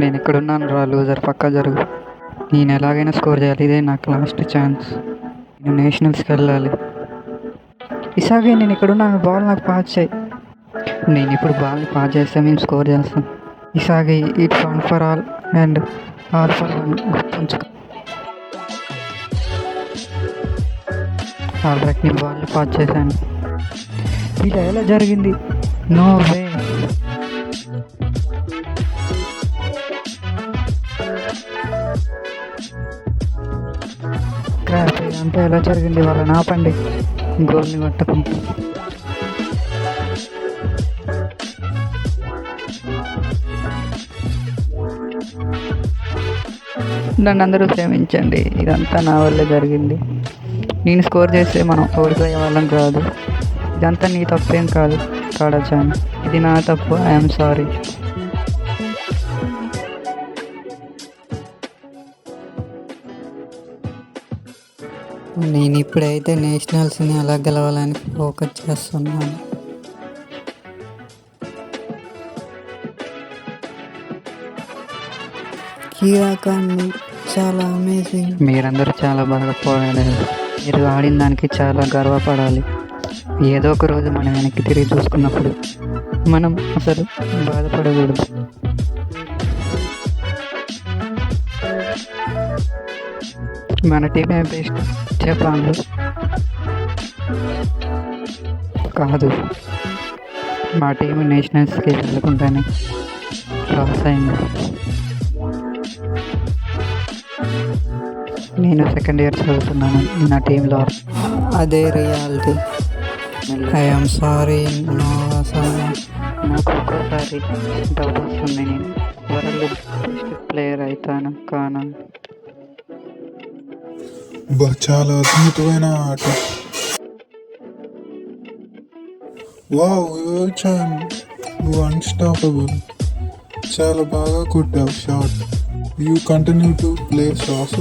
నేను ఎక్కడున్నాను రా లూజర్, పక్కా జరుగు. నేను ఎలాగైనా స్కోర్ చేయాలి, ఇదే నాకు లాస్ట్ ఛాన్స్. నేను నేషనల్స్కి వెళ్ళాలి. ఇసాగే నేను ఇక్కడున్నాను, బాల్ నాకు పాస్ చేయి. నేను ఇప్పుడు బాల్ని పాస్ చేస్తే మేము స్కోర్ చేస్తాం. ఇసాగే it's one for all and all for one. గుర్తుంచుకో. ఆల్రెడీ నేను బాల్ని పాస్ చేశాను. ఇలా ఎలా జరిగింది? No way. క్రాప్ ఇదంతా ఎలా జరిగింది? వాళ్ళని ఆపండి, గోల్ని కొట్టకుండా. నన్ను అందరూ క్షమించండి, ఇదంతా నా వల్లే జరిగింది. నేను స్కోర్ చేస్తే మనం ఓడిపోయే వాళ్ళం కాదు. ఇదంతా నీ తప్పేం కాదు కాడచాన్, ఇది నా తప్పు. I'm sorry. నేను ఇప్పుడైతే నేషనల్స్ని ఎలా గెలవాలని ఫోకస్ చేస్తున్నాను. కిరా ఖాన్ చాలా అమేజింగ్. మీరందరూ చాలా బాగా పోరాడారు. మీరు ఆడిన దానికి చాలా గర్వపడాలి. ఏదో ఒక రోజు మనం వెనక్కి తిరిగి చూసుకున్నప్పుడు మనం అసలు బాధపడకూడదు. మన టీమే బెస్ట్. జపాన్లో కాదు, మా టీం నేషనల్స్కి వెళ్ళకుండానే లాస్ అయింది. నేను సెకండ్ ఇయర్ చదువుతున్నాను, నా టీంలో అదే రియాలిటీ. I'm sorry. నాకు ఒక్కోసారి డౌట్ వస్తుంది, నేను వరల్డ్ బెస్ట్ ప్లేయర్ అవుతాను కానా. చాలా అద్భుతమైన ఆట. వావ్ యోచాన్, నువ్వు అన్స్టాపబుల్. చాలా బాగా కొట్టావు shot. You continue to play sauce.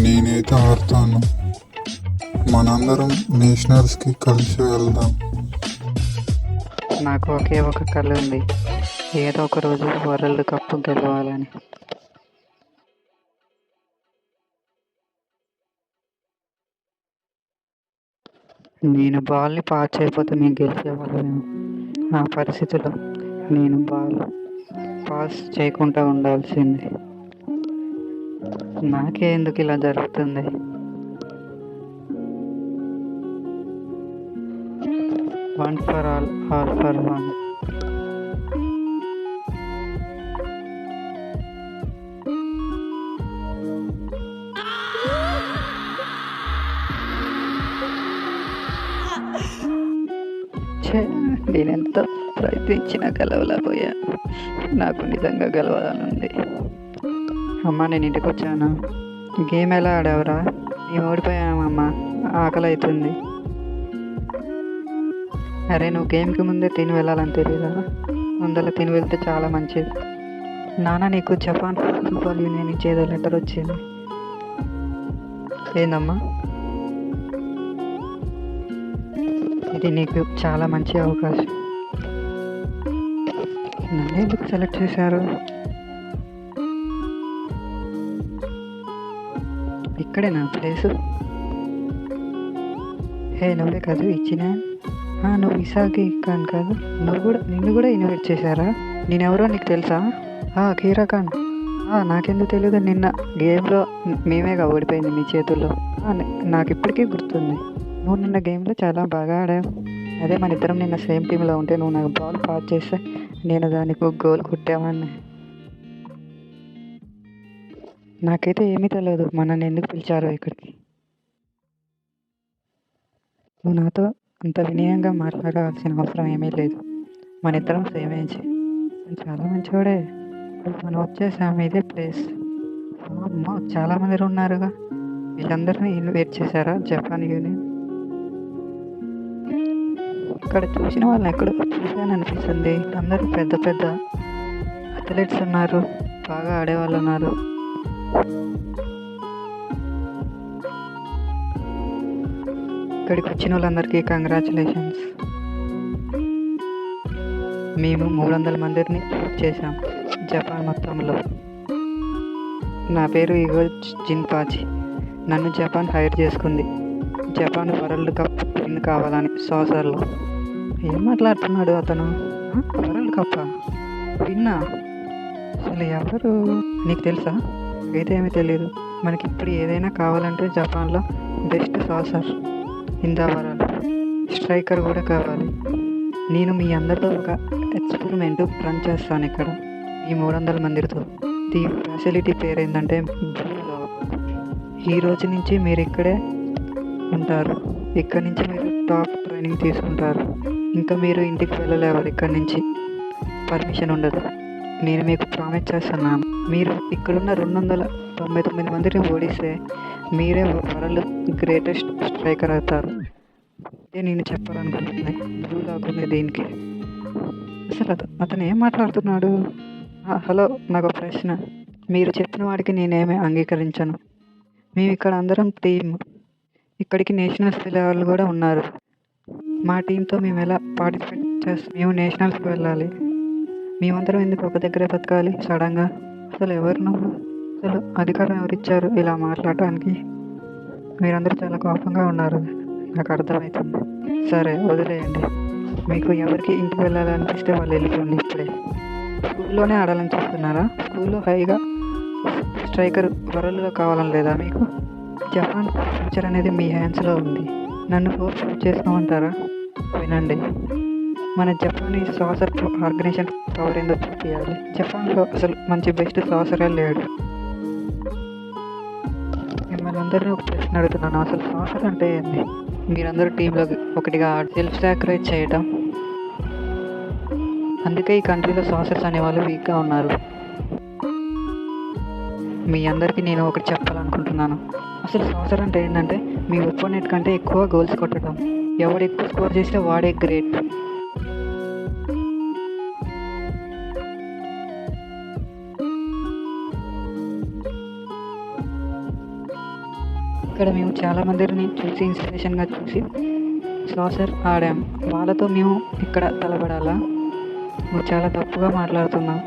నేనైతే ఆడతాను. మనందరం నేషనల్స్కి కలిసి వెళ్దాం. నాకు ఒకే ఒక కళ ఉంది, ఏదో ఒక రోజు వరల్డ్ కప్ గెలవాలని. నేను బాల్ని పాస్ చేయకపోతే మేము గెలిచేవాళ్ళమేమో. ఆ పరిస్థితిలో నేను బాల్ పాస్ చేయకుండా ఉండాల్సింది. నాకే ఎందుకు ఇలా జరుగుతుంది? One for all, all for one. నేనెంత ప్రయత్నించినా గెలవలేకపోయాను. నాకు నిజంగా గెలవాలనుంది. అమ్మ నేను ఇంటికి వచ్చాను. గేమ్ ఎలా ఆడావురా? మేము ఓడిపోయామమ్మా, ఆకలి అవుతుంది. అరే నువ్వు గేమ్కి ముందే తిని వెళ్ళాలని తెలియదా? ముందర తిని వెళ్తే చాలా మంచిది. నాన్న నీకు జపాన్ ఫుట్బాల్ యూనియన్ నుంచి ఏదో లెటర్ వచ్చింది. ఏందమ్మా? ఇది నీకు చాలా మంచి అవకాశం. నన్ను ఎందుకు సెలెక్ట్ చేశారు? ఇక్కడే నా ప్లేసు. హే నువ్వే కాదు ఇచ్చిన? నువ్వు ఇసాకి ఖాన్ కాదు? నిన్ను కూడా ఇన్వైట్ చేశారా? నేనెవరో నీకు తెలుసా? కీరా ఖాన్. నాకెందుకు తెలియదు, నిన్న గేమ్లో మేమేగా ఓడిపోయింది మీ చేతుల్లో. నాకు ఇప్పటికీ గుర్తుంది. నువ్వు నిన్న గేమ్లో చాలా బాగా ఆడావు. అదే మన ఇద్దరం నిన్న సేమ్ టీంలో ఉంటే నువ్వు నాకు బాల్ పాస్ చేస్తే నేను దానికి గోల్ కొట్టేవాడిని. నాకైతే ఏమీ తెలియదు మనల్ని ఎందుకు పిలిచారో ఇక్కడికి. నువ్వు నాతో అంత వినయంగా మాట్లాడాల్సిన అవసరం ఏమీ లేదు. మన ఇద్దరం సేమ్ ఏజ్. చాలా మంచివాడే. మనం వచ్చేసాము, ఇదే ప్లేస్. అమ్మ చాలామంది ఉన్నారుగా. వీళ్ళందరినీ ఇన్వైట్ చేశారా జపాన్ యూనియన్? ఇక్కడ చూసిన వాళ్ళని ఎక్కడ చూసాను అనిపిస్తుంది. అందరూ పెద్ద పెద్ద అథ్లెట్స్ ఉన్నారు, బాగా ఆడేవాళ్ళు ఉన్నారు. ఇక్కడికి వచ్చిన వాళ్ళందరికీ కంగ్రాచులేషన్స్. మేము 300 మందిని చేసాం. జపాన్ మొత్తంలో. నా పేరు ఇగో జిన్పాచి. నన్ను జపాన్ హైర్ చేసుకుంది జపాన్ వరల్డ్ కప్ విన్ కావాలని సాసర్లో. ఏం మాట్లాడుతున్నాడు అతను? వరల్డ్ కప్ విన్నా? అసలు ఎవరు నీకు తెలుసా? అయితే ఏమీ తెలియదు. మనకి ఇప్పుడు ఏదైనా కావాలంటే జపాన్లో best saucer in the world striker కూడా కావాలి. నేను మీ అందరితో ఒక ఎక్స్పెరిమెంట్ రన్ చేస్తాను ఇక్కడ ఈ 300 మందితో. ఈ ఫెసిలిటీ పేరు ఏంటంటే బ్లూ లాక్. ఈ రోజు నుంచి మీరు ఇక్కడే ఉంటారు. ఇక్కడి నుంచి మీరు టాప్ ట్రైనింగ్ తీసుకుంటారు. ఇంకా మీరు ఇంటికి వెళ్ళలేవారు. ఇక్కడి నుంచి పర్మిషన్ ఉండదు. నేను మీకు ప్రామిస్ చేస్తున్నాను, మీరు ఇక్కడున్న 299 మందిని ఓడిస్తే మీరే వరల్డ్ గ్రేటెస్ట్ స్ట్రైకర్ అవుతారు. ఇదే నేను చెప్పాలనుకుంటున్నాను. బ్లూ లాక్ ఉంది దీనికి. అసలు అతను ఏం మాట్లాడుతున్నాడు? హలో, నాకు ఒక ప్రశ్న. మీరు చెప్పిన వాడికి నేనేమీ అంగీకరించను. మేము ఇక్కడ అందరం టీం. ఇక్కడికి నేషనల్స్ పిల్లలు కూడా ఉన్నారు. మా టీంతో మేము ఎలా పార్టిసిపేట్ చేస్తాం? మేము నేషనల్స్కి వెళ్ళాలి. మేమందరం ఎందుకు ఒక దగ్గరే బతకాలి సడన్గా? అసలు ఎవరు నువ్వు? అసలు అధికారం ఎవరిచ్చారు ఇలా మాట్లాడటానికి? మీరందరూ చాలా కోపంగా ఉన్నారు, నాకు అర్థమవుతుంది. సరే వదిలేయండి. మీకు ఎవరికి ఇంటికి వెళ్ళాలనిపిస్తే వాళ్ళు వెళ్ళిపోండి. ఇప్పుడే స్కూల్లోనే ఆడాలని చూస్తున్నారా? స్కూల్లో హైగా స్ట్రైకర్ వరల్డ్గా కావాలని లేదా మీకు? జపాన్ ఫ్యూచర్ అనేది మీ హ్యాండ్స్లో ఉంది. నన్ను ఫోర్స్ చేసుకోమంటారా? వినండి, మన జపానీ సాసర్ ఆర్గనైజేషన్ పవర్ ఏందో చూపించాలి. జపాన్లో అసలు మంచి బెస్ట్ సాసరే లేడు. మిమ్మల్ని అందరినీ ఒక ప్రశ్న అడుగుతున్నాను. అసలు సాసర్ అంటే ఏంది? మీరందరూ టీంలో ఒకటిగా సెల్ఫ్ సాక్రిఫైస్ చేయటం. అందుకే ఈ కంట్రీలో సాసర్స్ అనేవాళ్ళు వీక్గా ఉన్నారు. మీ అందరికీ నేను ఒకటి చెప్పాలనుకుంటున్నాను. అసలు సాసర్ అంటే ఏంటంటే మీ ఒపోనెంట్ కంటే ఎక్కువ గోల్స్ కొట్టడం. ఎవడు ఎక్కువ స్కోర్ చేస్తే వాడే గ్రేట్. ఇక్కడ మేము చాలా మందిని చూసి ఇన్స్పిరేషన్గా చూసి సాసర్ ఆడాం. వాళ్ళతో మేము ఇక్కడ తలపడాలా? నువ్వు చాలా తప్పుగా మాట్లాడుతున్నావు.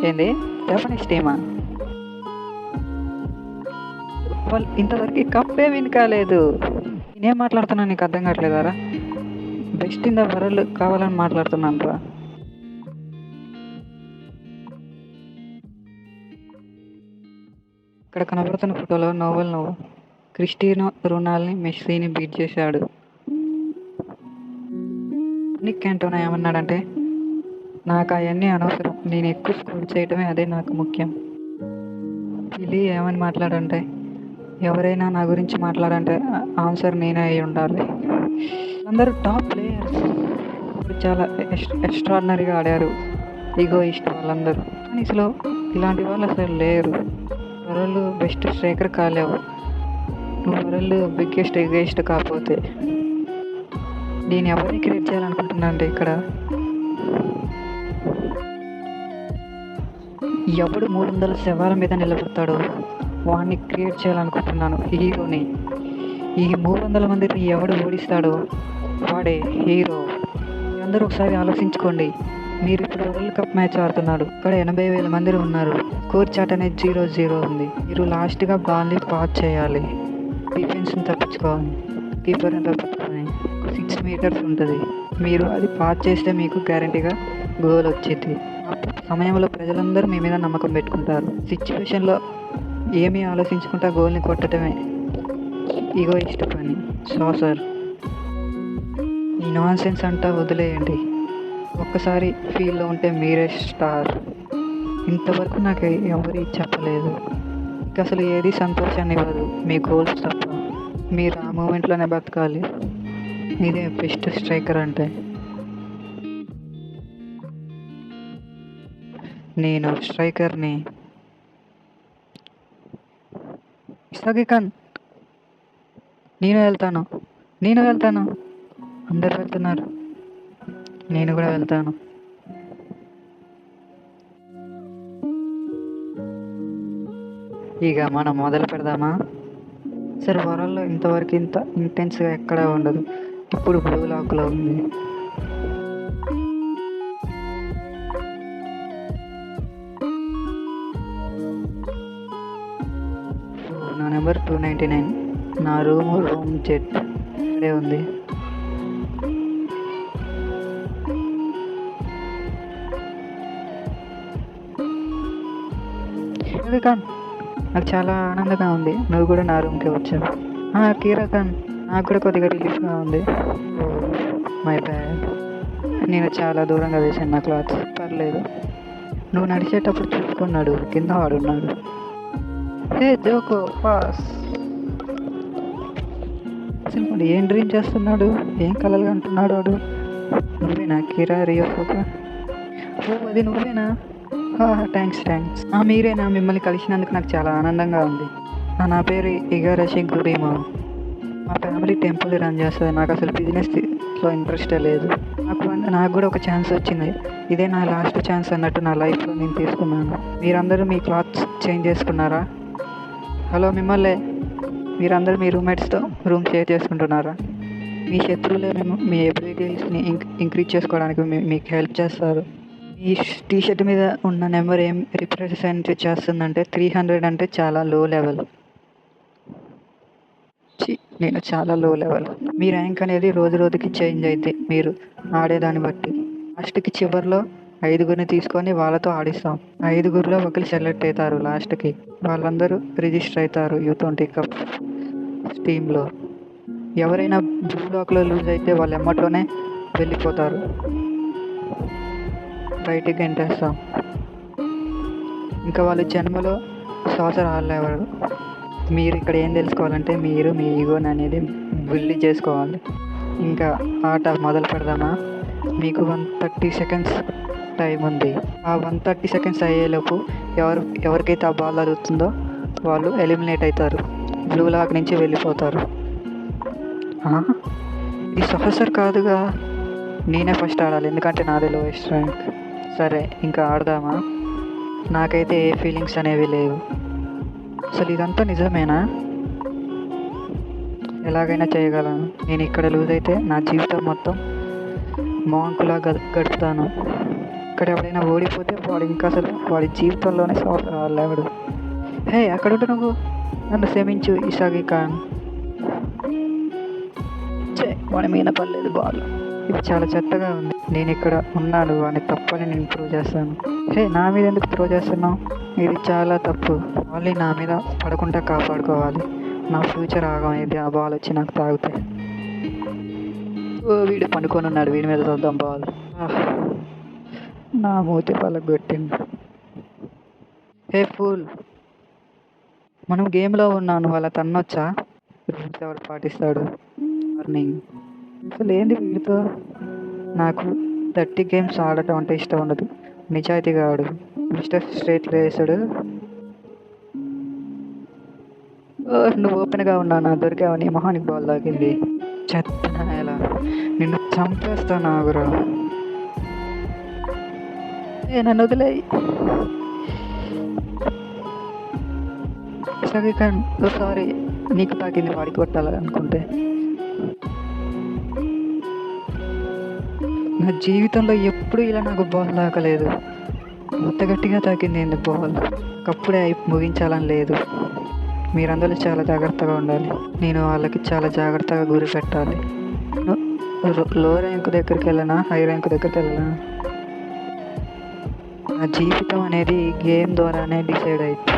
ఏంది జపనీస్ టీమా? వాళ్ళు ఇంతవరకు కప్పే విన్ కాలేదు. నేనేం మాట్లాడుతున్నాను నీకు అర్థం కావట్లేదారా? బెస్ట్ ఇన్ ద వరల్డ్ కావాలని మాట్లాడుతున్నాను రా. ఇక్కడ కనబడుతున్న ఫోటోలో నోవెల్ క్రిస్టియానో రొనాల్డోని మెస్సీని బీట్ చేశాడు. నిక్ క్యాంటోనా ఏమన్నాడంటే, నాకు అవన్నీ అనవసరం, నేను ఎక్కువ స్కోర్ చేయటమే అదే నాకు ముఖ్యం. పిలి ఏమని మాట్లాడంటే, ఎవరైనా నా గురించి మాట్లాడంటే ఆన్సర్ నేనే అయి ఉండాలి. అందరూ టాప్ ప్లేయర్స్ చాలా ఎక్స్ట్రాడినరీగా ఆడారు. ఈగోయిస్ట్ వాళ్ళందరూ. కానీ అసలు ఇలాంటి వాళ్ళు అసలు లేరు. వరల్డ్ బెస్ట్ స్ట్రైకర్ కాలేవు నువ్వు. వరల్డ్ బిగ్గెస్ట్ ఈగోయిస్ట్ కాకపోతే నేను ఎవరిని క్రియేట్ చేయాలనుకుంటున్నా అంటే, ఇక్కడ ఎవడు 300 శవాల మీద నిలబడతాడో వాడిని క్రియేట్ చేయాలనుకుంటున్నాను, హీరోని. ఈ 300 మందిని ఎవడు ఓడిస్తాడో వాడే హీరో. అందరూ ఒకసారి ఆలోచించుకోండి. మీరు ఇప్పుడు వరల్డ్ కప్ మ్యాచ్ ఆడుతున్నాడు. ఇక్కడ 80,000 మంది ఉన్నారు. స్కోర్ చాట్ అనేది 0-0 ఉంది. మీరు లాస్ట్గా బాల్ని పాస్ చేయాలి. డిఫెన్స్ని తప్పించుకోవాలి. కీపర్ని తప్పించుకొని 6 మీటర్స్ ఉంటుంది. మీరు అది పాస్ చేస్తే మీకు గ్యారంటీగా గోల్ వచ్చింది. ఆ సమయంలో ప్రజలందరూ మీ మీద నమ్మకం పెట్టుకుంటారు. సిచ్యువేషన్లో ఏమీ ఆలోచించుకుంటా గోల్ని కొట్టడమే ఇగో ఇష్ట పని. సాసర్ ఈ నాన్ సెన్స్ అంతా వదిలేయండి. ఒక్కసారి ఫీల్డ్లో ఉంటే మీరే స్టార్. ఇంతవరకు నాకు ఎవరు చెప్పలేదు. ఇంకా అసలు ఏది సంతోషాన్ని ఇవ్వదు మీ గోల్స్ తప్ప. మీరు ఆ మూమెంట్లోనే బతకాలి. ఇదే బెస్ట్ స్ట్రైకర్ అంటే. నేను స్ట్రైకర్ని. ఇసాగి ఖాన్, నేను వెళ్తాను. అందరు వెళ్తున్నారు, నేను కూడా వెళ్తాను. ఇక మనం మొదలు పెడదామా? సరే, వరల్డ్లో ఇంతవరకు ఇంత ఇంటెన్స్గా ఎక్కడా ఉండదు. ఇప్పుడు బ్లూ లాక్లో ఉంది. నెంబర్ 299. నా రూమ్ జెట్ ఇక్కడే ఉంది. ఖాన్, నాకు చాలా ఆనందంగా ఉంది నువ్వు కూడా నా రూమ్కి వచ్చావు. కీరా ఖాన్, నాకు కూడా కొద్దిగా రిలీఫ్గా ఉంది. మై బ్యాడ్, నేను చాలా దూరంగా వేసాను నా క్లాత్స్. పర్లేదు, నువ్వు నడిచేటప్పుడు చూసుకున్నాడు, కింద వాడున్నాడు. హే జోకో పాస్. అసలు వాడు ఏం డ్రీమ్ చేస్తున్నాడు, ఏం కలలు అంటున్నాడు వాడు? నువ్వేనా కీరా రియోఫోకా? అది నువ్వేనా? థ్యాంక్స్. మీరేనా? మిమ్మల్ని కలిసినందుకు నాకు చాలా ఆనందంగా ఉంది. నా పేరు ఇగారషి గురిమా. మా ఫ్యామిలీ టెంపుల్ రన్ చేస్తుంది. నాకు అసలు బిజినెస్లో ఇంట్రెస్టే లేదు. నాకు కూడా ఒక ఛాన్స్ వచ్చింది. ఇదే నా లాస్ట్ ఛాన్స్ అన్నట్టు నా లైఫ్లో నేను తీసుకున్నాను. మీరందరూ మీ క్లాత్స్ చేంజ్ చేసుకున్నారా? హలో మిమ్మల్ని, మీరందరూ మీ రూమ్మేట్స్తో రూమ్ షేర్ చేసుకుంటున్నారా? మీ శత్రువులే మేము మీ ఎబిలిటీస్ని ఇంక్రీజ్ చేసుకోవడానికి మీకు హెల్ప్ చేస్తారు. ఈ టీషర్ట్ మీద ఉన్న నెంబర్ ఏం రిప్రజెంట్ చేస్తుందంటే 300 అంటే చాలా లో లెవెల్. నేను చాలా లో లెవెల్. మీ ర్యాంక్ అనేది రోజు రోజుకి చేంజ్ అయితే మీరు ఆడేదాన్ని బట్టి. లాస్ట్కి చివరిలో 5గురిని తీసుకొని వాళ్ళతో ఆడిస్తాం. 5గురిలో ఒకరు సెలెక్ట్ అవుతారు. లాస్ట్కి వాళ్ళందరూ రిజిస్టర్ అవుతారు U20 కప్ టీంలో. ఎవరైనా బ్లూ లాక్లో లూజ్ అయితే వాళ్ళు ఎమ్మటోనే వెళ్ళిపోతారు, బయటికి గంటేస్తాం. ఇంకా వాళ్ళు జన్మలో సాసర్ ఆడలేవారు. మీరు ఇక్కడ ఏం తెలుసుకోవాలంటే మీరు మీ ఈగోని అనేది బిల్డ్ చేసుకోవాలి. ఇంకా ఆట మొదలు పెడదామా? మీకు 130 సెకండ్స్ టైం ఉంది. ఆ 130 సెకండ్స్ అయ్యేలోపు ఎవరికైతే ఆ బాల్ తగులుతుందో వాళ్ళు ఎలిమినేట్ అవుతారు, బ్లూ లాక్ నుంచి వెళ్ళిపోతారు. ఇది సాసర్ కాదుగా, నేనే ఫస్ట్ ఆడాలి ఎందుకంటే నాదే లోయెస్ట్ ర్యాంక్. సరే, ఇంకా ఆడదామా? నాకైతే ఏ ఫీలింగ్స్ అనేవి లేవు. అసలు ఇదంతా నిజమేనా? ఎలాగైనా చేయగలను. నేను ఇక్కడ లూజ్ అయితే నా జీవితం మొత్తం మాంకులా గడుపుతాను. ఇక్కడ ఎవరైనా ఓడిపోతే వాడు ఇంకా అసలు వాడి జీవితంలోనే రాలేవాడు. హే, అక్కడ ఉంటే నువ్వు నన్ను క్షమించు ఇసాగి ఖాన్. వాడి మీద పర్లేదు బాల్. ఇది చాలా చెత్తగా ఉంది. నేను ఇక్కడ ఉన్నాను అని తప్పని నేను ప్రూవ్ చేస్తాను. హే, నా మీద ఎందుకు ప్రూవ్ చేస్తున్నావు? ఇది చాలా తప్పు. బాల్ నా మీద పడకుండా కాపాడుకోవాలి. నా ఫ్యూచర్ ఆగమైంది ఆ బాల్ వచ్చి నాకు తాగితే. వీడు పనుకొని ఉన్నాడు, వీడి మీద చూద్దాం బాల్. నా మూతి పళ్ళకు కొట్టిండు. హే ఫూల్, మనం గేమ్లో ఉన్నాను, వాళ్ళ తన్నొచ్చా? రూల్స్ ఎవరు పాటిస్తాడు? మార్నింగ్ అసలు ఏంది వీడితో? నాకు 30 గేమ్స్ ఆడటం అంటే ఇష్టం ఉండదు. నిజాయితీగా ఆడు మిస్టర్ స్ట్రేట్ రేసుడు. నువ్వు ఓపెన్గా ఉన్నాను, దొరికావు. నీ మొహానికి బాల్ తాకింది. చెత్త ఎలా నిన్ను చంపేస్తాను ఆగురా. నన్ను వదిలేయి. సరే ఖాన్, సారీ, నీకు తాకింది వాడికి కొట్టాలనుకుంటే. నా జీవితంలో ఎప్పుడు ఇలా నాకు బాల్ తాకలేదు. అంత గట్టిగా తాకింది ఏంది బాల్. కప్పుడే ముగించాలని లేదు. మీరందరూ చాలా జాగ్రత్తగా ఉండాలి. నేను వాళ్ళకి చాలా జాగ్రత్తగా గురి పెట్టాలి. లో ర్యాంక్ దగ్గరికి వెళ్ళనా, హై ర్యాంక్ దగ్గరికి వెళ్ళనా? నా జీవితం అనేది గేమ్ ద్వారానే డిసైడ్ అయింది.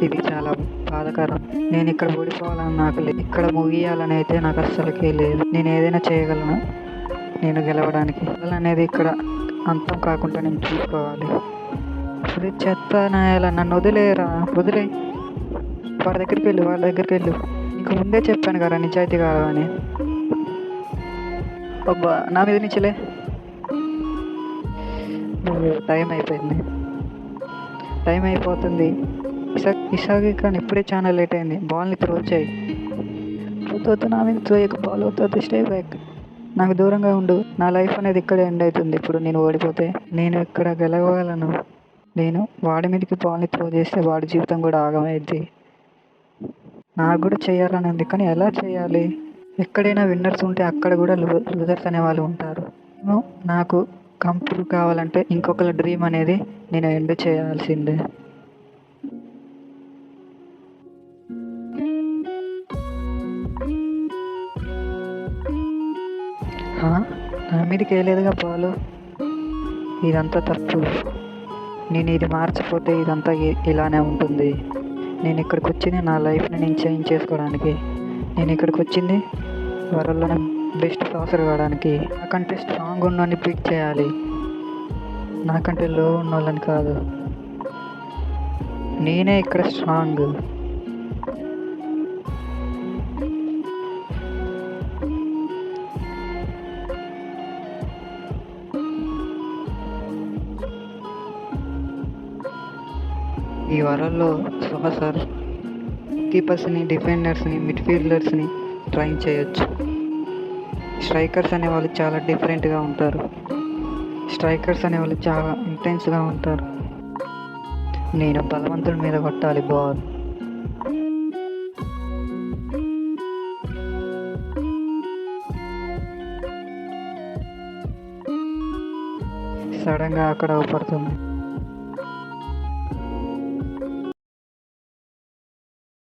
ఇది చాలా బాధాకరం. నేను ఇక్కడ ఓడిపోవాలని నాకు లేదు, ఇక్కడ ముగియాలని అయితే నాకు అస్సలకే లేదు. నేను ఏదైనా చేయగలను నేను గెలవడానికి. అనేది ఇక్కడ అంతం కాకుండా నేను చూసుకోవాలి. అది చెత్త నాయాల, నన్ను వదిలేరా, వదిలే. వాళ్ళ దగ్గరికి వెళ్ళు. నీకు ముందే చెప్పాను కదా నిజాయితీ కాదని. అబ్బా, నా మీద నుంచిలే. టైం అయిపోతుంది. ఇసాగి ఖాన్ ఇప్పుడే చాలా లేట్ అయింది. బాల్ని త్రో చేయి. నా మీద త్రో బాల్ అవుతుంది. స్టే బ్యాక్, నాకు దూరంగా ఉండు. నా లైఫ్ అనేది ఇక్కడే ఎండ్ అవుతుంది. ఇప్పుడు నేను ఓడిపోతే నేను ఇక్కడ గెలవగలను. నేను వాడి మీదకి బాల్ని త్రో చేస్తే వాడి జీవితం కూడా ఆగమైద్ది. నాకు కూడా చేయాలని ఉంది, కానీ ఎలా చేయాలి? ఎక్కడైనా విన్నర్స్ ఉంటే అక్కడ కూడా లూజర్స్ అనే వాళ్ళు ఉంటారు. నాకు కంప్రూవ్ కావాలంటే ఇంకొకరి డ్రీమ్ అనేది నేను ఎండ్ చేయాల్సిందే. హా? నా మీదకి వేయలేదుగా బాలు. ఇదంతా తప్పు. నేను ఇది మార్చిపోతే ఇదంతా ఇలానే ఉంటుంది. నేను ఇక్కడికి వచ్చింది నా లైఫ్ని నేను చేంజ్ చేసుకోవడానికి. నేను ఇక్కడికి వచ్చింది వరల్డ్లోనే బెస్ట్ పాసర్ కావడానికి. నాకంటే స్ట్రాంగ్ ఉన్నోని పిక్ చేయాలి, నాకంటే లో ఉన్న వాళ్ళని కాదు. నేనే ఇక్కడ స్ట్రాంగ్. ఈ వరల్డ్లో పాసర్ కీపర్స్ని, డిఫెండర్స్ని, మిడ్ఫీల్డర్స్ని ట్రైన్ చేయొచ్చు. స్ట్రైకర్స్ అనేవాళ్ళు చాలా డిఫరెంట్గా ఉంటారు. స్ట్రైకర్స్ అనేవాళ్ళు చాలా ఇంటెన్స్గా ఉంటారు. నేను బలవంతుడి మీద కొట్టాలి బాల్. సడన్గా అక్కడ పడుతుంది.